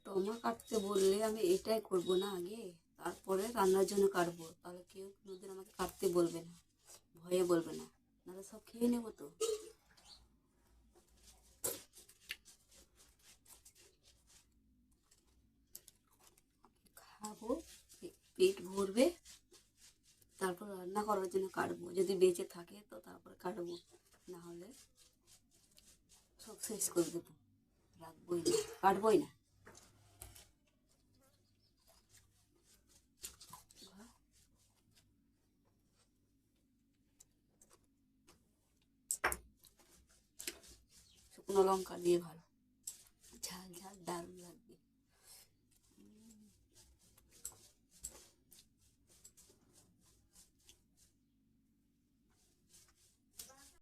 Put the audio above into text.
টমা কাটতে বললে আমি এটাই করব না, আগে তারপরে রান্নার জন্য কাটবো, তাহলে কেউ কোনোদিন আমাকে কাটতে বলবে না, ভয়ে বলবে না, নাহলে সব খেয়ে নেবো তো। খাবো, পেট ভরবে, তারপর রান্না করার জন্য কাটবো, যদি বেঁচে থাকে তো তারপরে কাটবো, না হলে সব শেষ করে দেবো, রাখবোই না, কাটবোই না। শুকনো লঙ্কা দিয়ে ভালো